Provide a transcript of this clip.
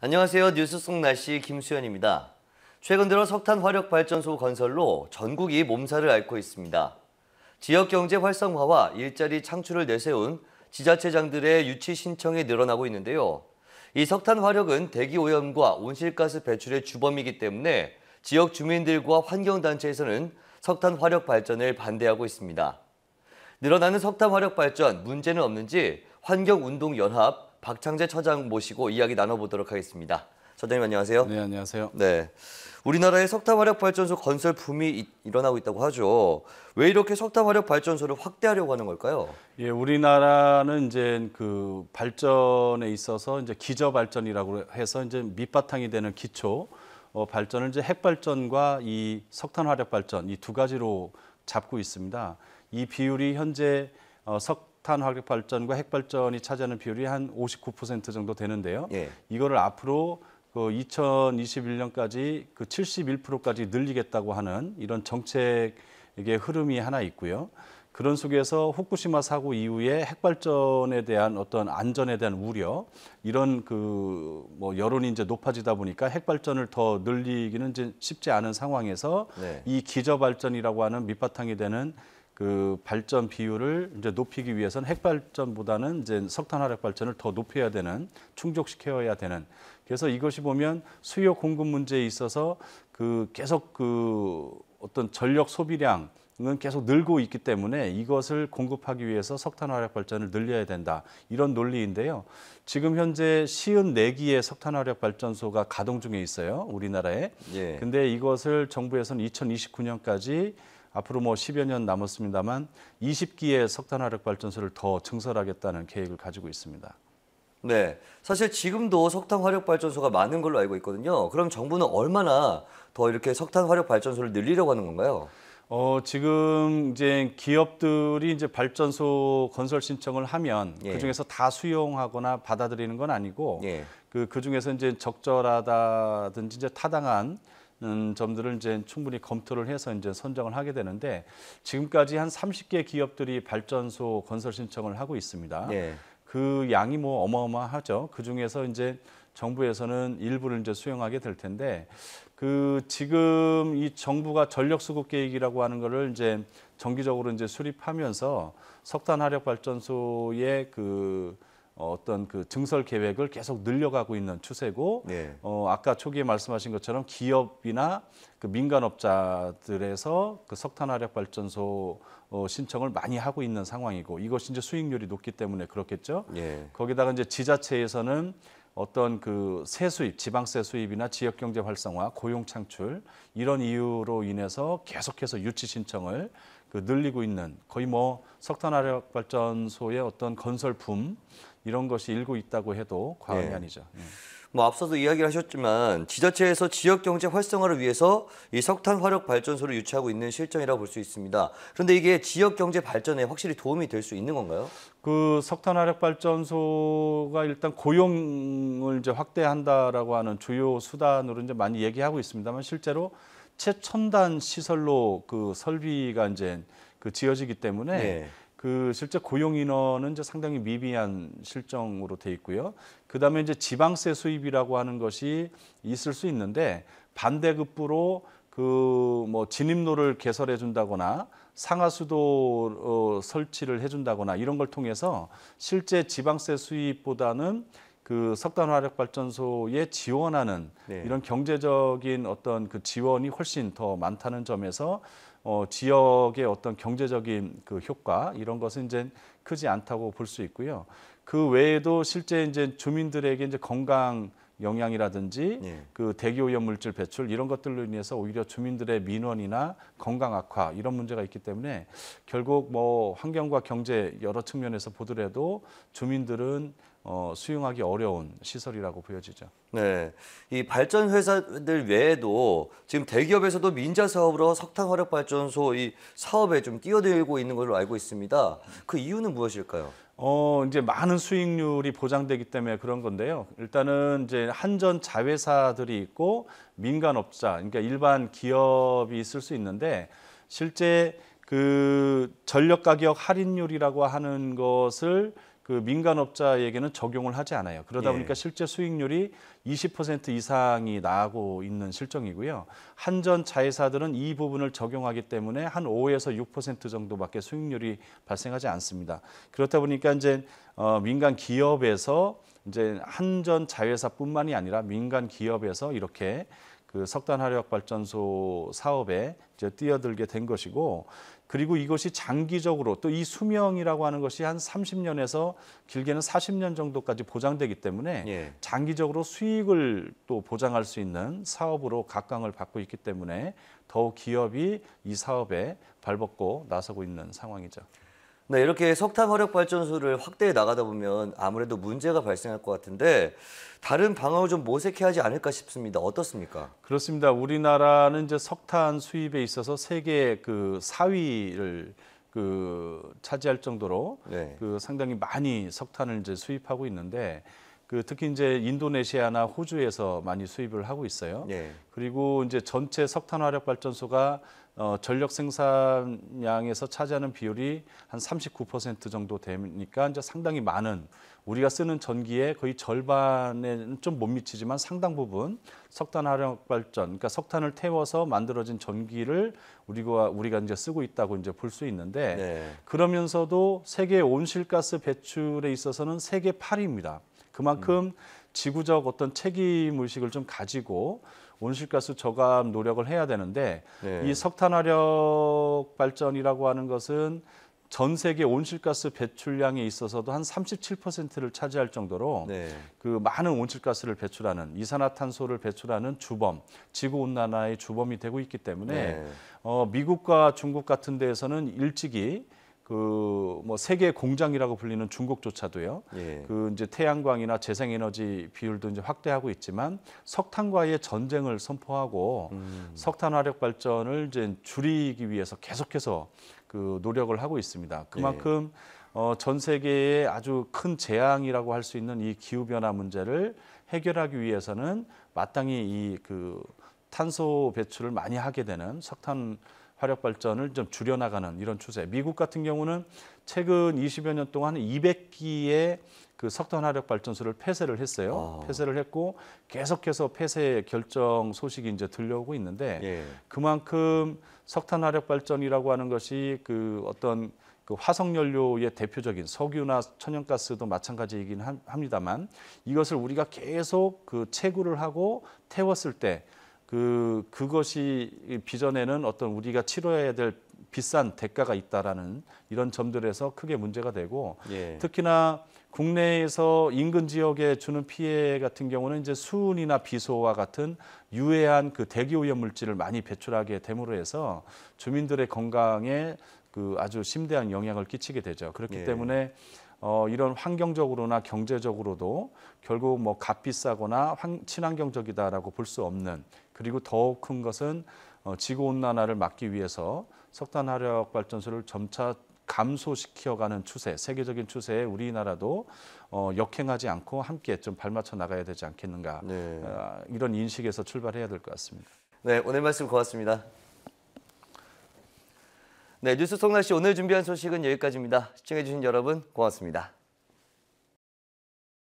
안녕하세요. 뉴스 속 날씨 김수현입니다. 최근 들어 석탄 화력 발전소 건설로 전국이 몸살을 앓고 있습니다. 지역 경제 활성화와 일자리 창출을 내세운 지자체장들의 유치 신청이 늘어나고 있는데요. 이 석탄 화력은 대기 오염과 온실가스 배출의 주범이기 때문에 지역 주민들과 환경단체에서는 석탄 화력 발전을 반대하고 있습니다. 늘어나는 석탄 화력 발전 문제는 없는지 환경운동연합 박창재 처장 모시고 이야기 나눠보도록 하겠습니다. 처장님 안녕하세요. 네, 안녕하세요. 네, 우리나라에 석탄 화력 발전소 건설 붐이 일어나고 있다고 하죠. 왜 이렇게 석탄 화력 발전소를 확대하려고 하는 걸까요? 예, 우리나라는 이제 그 발전에 있어서 이제 기저 발전이라고 해서 이제 밑바탕이 되는 기초 발전을 이제 핵 발전과 이 석탄 화력 발전 이 두 가지로 잡고 있습니다. 이 비율이 현재 석탄 화력 발전과 핵 발전이 차지하는 비율이 한 59% 정도 되는데요. 예. 이거를 앞으로 그 2021년까지 그 71%까지 늘리겠다고 하는 이런 정책의 흐름이 하나 있고요. 그런 속에서 후쿠시마 사고 이후에 핵 발전에 대한 어떤 안전에 대한 우려 이런 그 뭐 여론이 이제 높아지다 보니까 핵 발전을 더 늘리기는 이제 쉽지 않은 상황에서 네. 이 기저 발전이라고 하는 밑바탕이 되는 그 발전 비율을 이제 높이기 위해서는 핵 발전보다는 이제 석탄 화력 발전을 더 높여야 되는, 충족시켜야 되는. 그래서 이것이 보면 수요 공급 문제에 있어서 그 계속 그 어떤 전력 소비량은 계속 늘고 있기 때문에 이것을 공급하기 위해서 석탄 화력 발전을 늘려야 된다. 이런 논리인데요. 지금 현재 54기의 석탄 화력 발전소가 가동 중에 있어요. 우리나라에. 예. 근데 이것을 정부에서는 2029년까지 앞으로 뭐 10여 년 남았습니다만 20기의 석탄 화력 발전소를 더 증설하겠다는 계획을 가지고 있습니다. 네, 사실 지금도 석탄 화력 발전소가 많은 걸로 알고 있거든요. 그럼 정부는 얼마나 더 이렇게 석탄 화력 발전소를 늘리려고 하는 건가요? 지금 이제 기업들이 이제 발전소 건설 신청을 하면 예. 그중에서 다 수용하거나 받아들이는 건 아니고 예. 그중에서 이제 적절하다든지 이제 타당한 점들을 이제 충분히 검토를 해서 이제 선정을 하게 되는데 지금까지 한 30개 기업들이 발전소 건설 신청을 하고 있습니다. 예. 그 양이 뭐 어마어마하죠. 그 중에서 이제 정부에서는 일부를 이제 수용하게 될 텐데 그 지금 이 정부가 전력 수급 계획이라고 하는 거를 이제 정기적으로 이제 수립하면서 석탄 화력 발전소의 그 어떤 그 증설 계획을 계속 늘려가고 있는 추세고, 네. 아까 초기에 말씀하신 것처럼 기업이나 그 민간업자들에서 그 석탄 화력 발전소 신청을 많이 하고 있는 상황이고 이것이 이제 수익률이 높기 때문에 그렇겠죠. 예. 거기다가 이제 지자체에서는 어떤 그 세수입, 지방세 수입이나 지역 경제 활성화, 고용 창출 이런 이유로 인해서 계속해서 유치 신청을 그 늘리고 있는 거의 뭐 석탄 화력 발전소의 어떤 건설 붐 이런 것이 일고 있다고 해도 과언이 네. 아니죠. 예. 뭐 앞서도 이야기를 하셨지만 지자체에서 지역 경제 활성화를 위해서 이 석탄 화력 발전소를 유치하고 있는 실정이라고 볼 수 있습니다. 그런데 이게 지역 경제 발전에 확실히 도움이 될 수 있는 건가요? 그 석탄 화력 발전소가 일단 고용을 이제 확대한다라고 하는 주요 수단으로 이제 많이 얘기하고 있습니다만 실제로 최첨단 시설로 그 설비가 이제 그 지어지기 때문에 네. 그 실제 고용 인원은 이제 상당히 미비한 실정으로 돼 있고요. 그다음에 이제 지방세 수입이라고 하는 것이 있을 수 있는데 반대급부로 그 뭐 진입로를 개설해 준다거나 상하수도 설치를 해 준다거나 이런 걸 통해서 실제 지방세 수입보다는 그 석탄 화력 발전소에 지원하는 네. 이런 경제적인 어떤 그 지원이 훨씬 더 많다는 점에서 지역의 어떤 경제적인 그 효과 이런 것은 이제 크지 않다고 볼 수 있고요. 그 외에도 실제 이제 주민들에게 이제 건강 영향이라든지 예. 그 대기 오염 물질 배출 이런 것들로 인해서 오히려 주민들의 민원이나 건강 악화 이런 문제가 있기 때문에 결국 뭐 환경과 경제 여러 측면에서 보더라도 주민들은 수용하기 어려운 시설이라고 보여지죠. 네, 이 발전 회사들 외에도 지금 대기업에서도 민자 사업으로 석탄 화력 발전소 이 사업에 좀 뛰어들고 있는 걸로 알고 있습니다. 그 이유는 무엇일까요? 이제 많은 수익률이 보장되기 때문에 그런 건데요. 일단은 이제 한전 자회사들이 있고 민간업자, 그러니까 일반 기업이 있을 수 있는데 실제 그 전력 가격 할인율이라고 하는 것을 그 민간업자에게는 적용을 하지 않아요. 그러다 예. 보니까 실제 수익률이 20% 이상이 나고 있는 실정이고요. 한전 자회사들은 이 부분을 적용하기 때문에 한 5에서 6% 정도밖에 수익률이 발생하지 않습니다. 그렇다 보니까 이제 민간 기업에서 이제 한전 자회사뿐만이 아니라 민간 기업에서 이렇게 그 석탄 화력 발전소 사업에 이제 뛰어들게 된 것이고, 그리고 이것이 장기적으로 또 이 수명이라고 하는 것이 한 30년에서 길게는 40년 정도까지 보장되기 때문에 예. 장기적으로 수익을 또 보장할 수 있는 사업으로 각광을 받고 있기 때문에 더욱 기업이 이 사업에 발벗고 나서고 있는 상황이죠. 네, 이렇게 석탄 화력 발전소를 확대해 나가다 보면 아무래도 문제가 발생할 것 같은데 다른 방안을 좀 모색해야 하지 않을까 싶습니다. 어떻습니까? 그렇습니다. 우리나라는 이제 석탄 수입에 있어서 세계 그 4위를 그 차지할 정도로 네. 그 상당히 많이 석탄을 이제 수입하고 있는데, 그 특히 이제 인도네시아나 호주에서 많이 수입을 하고 있어요. 예. 그리고 이제 전체 석탄 화력 발전소가 전력 생산량에서 차지하는 비율이 한 39% 정도 되니까 이제 상당히 많은, 우리가 쓰는 전기의 거의 절반에는 좀 못 미치지만 상당 부분 석탄 화력 발전, 그러니까 석탄을 태워서 만들어진 전기를 우리가 이제 쓰고 있다고 이제 볼 수 있는데, 네. 그러면서도 세계 온실가스 배출에 있어서는 세계 8위입니다. 그만큼 지구적 어떤 책임 의식을 좀 가지고 온실가스 저감 노력을 해야 되는데, 네. 이 석탄 화력 발전이라고 하는 것은 전 세계 온실가스 배출량에 있어서도 한 37%를 차지할 정도로 네. 그 많은 온실가스를 배출하는, 이산화탄소를 배출하는 주범, 지구 온난화의 주범이 되고 있기 때문에 네. 미국과 중국 같은 데에서는 일찍이 그 뭐 세계 공장이라고 불리는 중국조차도요. 예. 그 이제 태양광이나 재생에너지 비율도 이제 확대하고 있지만 석탄과의 전쟁을 선포하고 석탄 화력 발전을 이제 줄이기 위해서 계속해서 그 노력을 하고 있습니다. 그만큼 전 세계에 아주 큰 재앙이라고 할 수 있는 이 기후 변화 문제를 해결하기 위해서는 마땅히 이 그 탄소 배출을 많이 하게 되는 석탄 화력 발전을 좀 줄여나가는 이런 추세. 미국 같은 경우는 최근 20여 년 동안 200기의 그 석탄 화력 발전소를 폐쇄를 했어요. 폐쇄를 했고 계속해서 폐쇄 결정 소식이 이제 들려오고 있는데, 예. 그만큼 석탄 화력 발전이라고 하는 것이 그 어떤 그 화석 연료의 대표적인 석유나 천연가스도 마찬가지이긴 합니다만, 이것을 우리가 계속 그 채굴을 하고 태웠을 때 그것이 빚어내는 어떤 우리가 치러야 될 비싼 대가가 있다라는 이런 점들에서 크게 문제가 되고, 예. 특히나 국내에서 인근 지역에 주는 피해 같은 경우는 이제 수은이나 비소와 같은 유해한 그 대기 오염 물질을 많이 배출하게 됨으로 해서 주민들의 건강에 그 아주 심대한 영향을 끼치게 되죠. 그렇기 예. 때문에 이런 환경적으로나 경제적으로도 결국 뭐 값비싸거나 친환경적이다라고 볼 수 없는, 그리고 더욱 큰 것은 지구 온난화를 막기 위해서 석탄 화력 발전소를 점차 감소시켜가는 추세, 세계적인 추세에 우리나라도 역행하지 않고 함께 좀 발맞춰 나가야 되지 않겠는가. 네. 이런 인식에서 출발해야 될 것 같습니다. 네, 오늘 말씀 고맙습니다. 네, 뉴스 송날씨 오늘 준비한 소식은 여기까지입니다. 시청해주신 여러분 고맙습니다.